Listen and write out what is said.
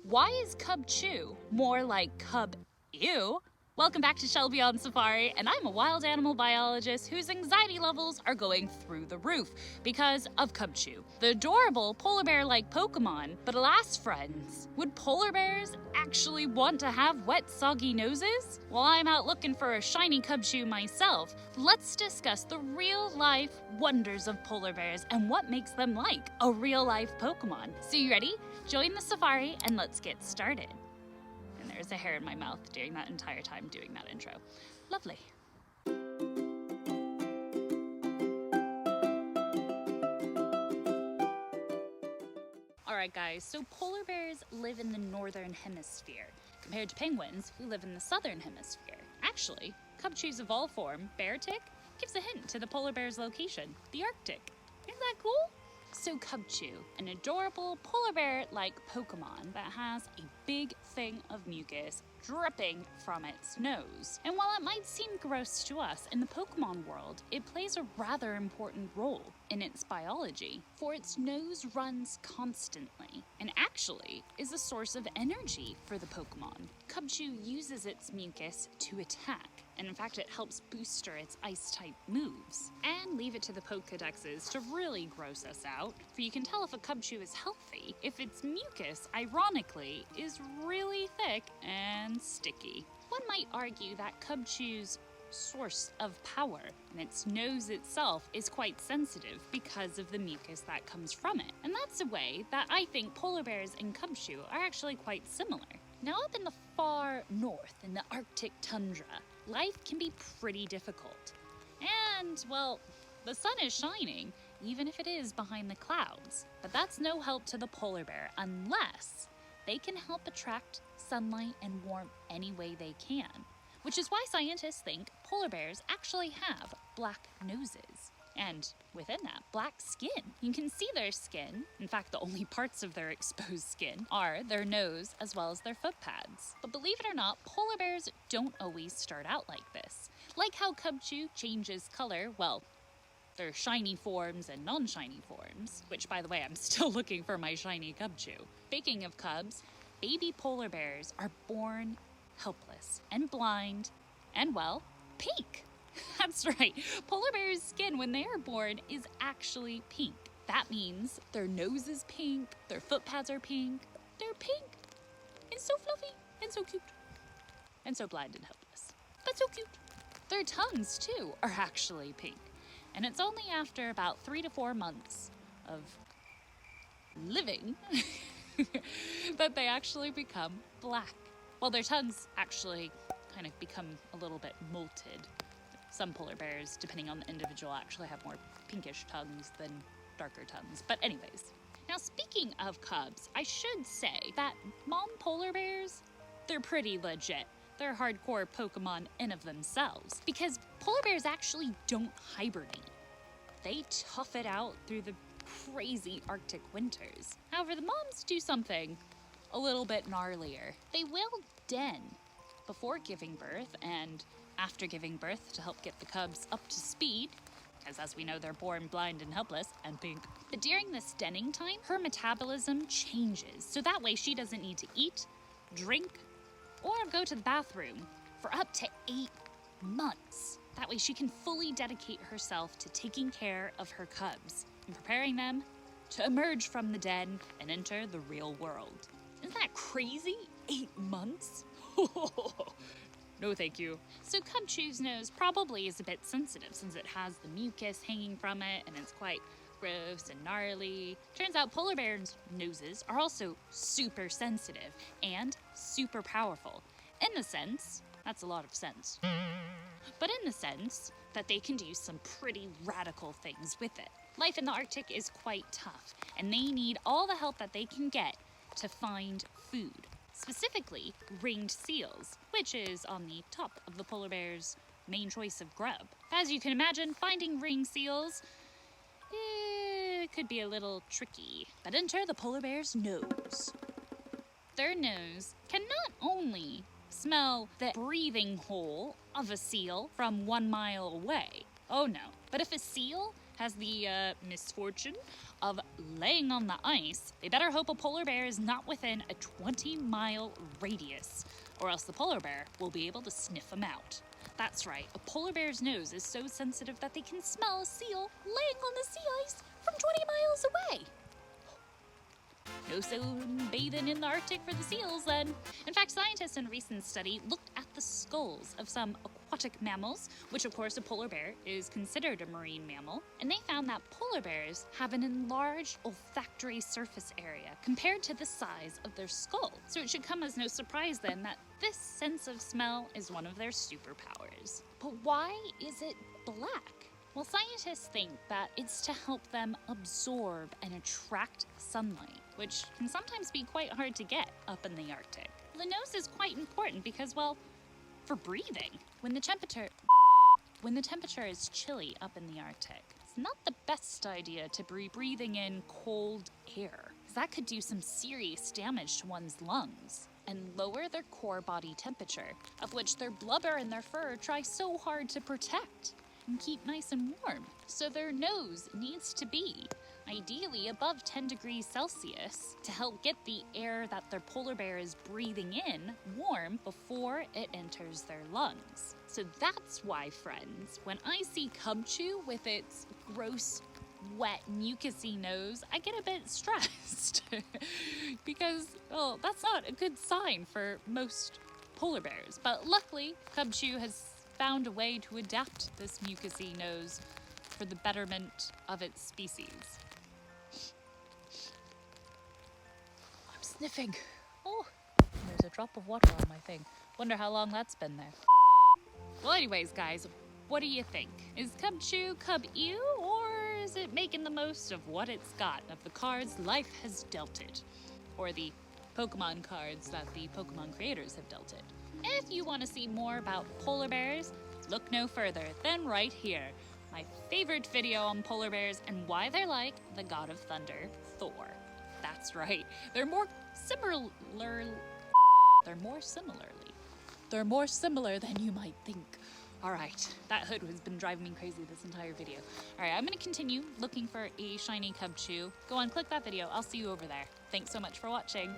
Why is Cubchoo more like Cub-ewww? Welcome back to Shelby on Safari, and I'm a wild animal biologist whose anxiety levels are going through the roof because of Cubchoo, the adorable polar bear-like Pokemon. But alas, friends, would polar bears actually want to have wet, soggy noses? While I'm out looking for a shiny Cubchoo myself, let's discuss the real-life wonders of polar bears and what makes them like a real-life Pokemon. So you ready? Join the safari and let's get started. There's a hair in my mouth during that entire time doing that intro. Lovely. Alright guys, so polar bears live in the northern hemisphere, compared to penguins who live in the southern hemisphere. Actually, Cubchoos of all form, Beartic, gives a hint to the polar bear's location, the Arctic. Isn't that cool? So Cubchoo, an adorable polar bear-like Pokemon that has a big thing of mucus dripping from its nose. And while it might seem gross to us, in the Pokemon world, it plays a rather important role in its biology, for its nose runs constantly and actually is a source of energy for the Pokemon. Cubchoo uses its mucus to attack, and in fact it helps booster its ice-type moves. And leave it to the Pokedexes to really gross us out, for you can tell if a Cubchoo is healthy if its mucus, ironically, is really thick and sticky. One might argue that Cubchoo's source of power and its nose itself is quite sensitive because of the mucus that comes from it. And that's a way that I think polar bears and Cubchoo are actually quite similar. Now up in the far north, in the Arctic tundra, life can be pretty difficult. And, well, the sun is shining, even if it is behind the clouds. But that's no help to the polar bear unless they can help attract sunlight and warmth any way they can. Which is why scientists think polar bears actually have black noses. And within that, black skin. You can see their skin. In fact, the only parts of their exposed skin are their nose as well as their foot pads. But believe it or not, polar bears don't always start out like this. Like how Cubchoo changes color, well, their shiny forms and non-shiny forms, which by the way, I'm still looking for my shiny Cubchoo. Speaking of cubs, baby polar bears are born helpless and blind and, well, pink. That's right, polar bears' skin when they are born is actually pink. That means their nose is pink, their foot pads are pink, they're pink. And so fluffy and so cute. And so blind and helpless, but so cute. Their tongues, too, are actually pink. And it's only after about 3 to 4 months of living that they actually become black. Well, their tongues actually kind of become a little bit molted. Some polar bears, depending on the individual, actually have more pinkish tongues than darker tongues. But anyways, now speaking of cubs, I should say that mom polar bears, they're pretty legit. They're hardcore Pokemon in of themselves, because polar bears actually don't hibernate. They tough it out through the crazy Arctic winters. However, the moms do something a little bit gnarlier. They will den before giving birth and after giving birth to help get the cubs up to speed, because as we know, they're born blind and helpless and pink. But during this denning time, her metabolism changes, so that way she doesn't need to eat, drink, or go to the bathroom for up to 8 months. That way she can fully dedicate herself to taking care of her cubs and preparing them to emerge from the den and enter the real world. Isn't that crazy? 8 months? No thank you. So Cubchoo's nose probably is a bit sensitive since it has the mucus hanging from it and it's quite gross and gnarly. Turns out polar bears' noses are also super sensitive and super powerful. In the sense, that's a lot of sense, but in the sense that they can do some pretty radical things with it. Life in the Arctic is quite tough, and they need all the help that they can get to find food. Specifically, ringed seals, which is on the top of the polar bear's main choice of grub. As you can imagine, finding ringed seals could be a little tricky. But enter the polar bear's nose. Their nose can not only smell the breathing hole of a seal from 1 mile away, oh no, but if a seal has the misfortune of laying on the ice, they better hope a polar bear is not within a 20-mile radius, or else the polar bear will be able to sniff them out. That's right, a polar bear's nose is so sensitive that they can smell a seal laying on the sea ice from 20 miles away. No bathing in the Arctic for the seals, then. In fact, scientists in a recent study looked at the skulls of some aquatic mammals, which of course a polar bear is considered a marine mammal, and they found that polar bears have an enlarged olfactory surface area compared to the size of their skull. So it should come as no surprise then that this sense of smell is one of their superpowers. But why is it black? Well, scientists think that it's to help them absorb and attract sunlight, which can sometimes be quite hard to get up in the Arctic. The nose is quite important because, well, for breathing. When the temperature is chilly up in the Arctic, it's not the best idea to be breathing in cold air, because that could do some serious damage to one's lungs and lower their core body temperature, of which their blubber and their fur try so hard to protect and keep nice and warm. So their nose needs to be ideally above 10 degrees Celsius to help get the air that their polar bear is breathing in warm before it enters their lungs. So that's why, friends, when I see Cubchoo with its gross, wet, mucusy nose, I get a bit stressed because, well, that's not a good sign for most polar bears. But luckily, Cubchoo has found a way to adapt this mucusy nose for the betterment of its species. I'm sniffing. Oh, there's a drop of water on my thing. Wonder how long that's been there. Well, anyways, guys, what do you think? Is Cubchoo Cub-ewww, or is it making the most of what it's got, of the cards life has dealt it? Or the Pokemon cards that the Pokemon creators have dealt it? If you want to see more about polar bears, look no further than right here. My favorite video on polar bears and why they're like the god of thunder, Thor. That's right. They're more similar than you might think. All right, that hood has been driving me crazy this entire video. All right, I'm gonna continue looking for a shiny Cubchoo. Go on, click that video. I'll see you over there. Thanks so much for watching.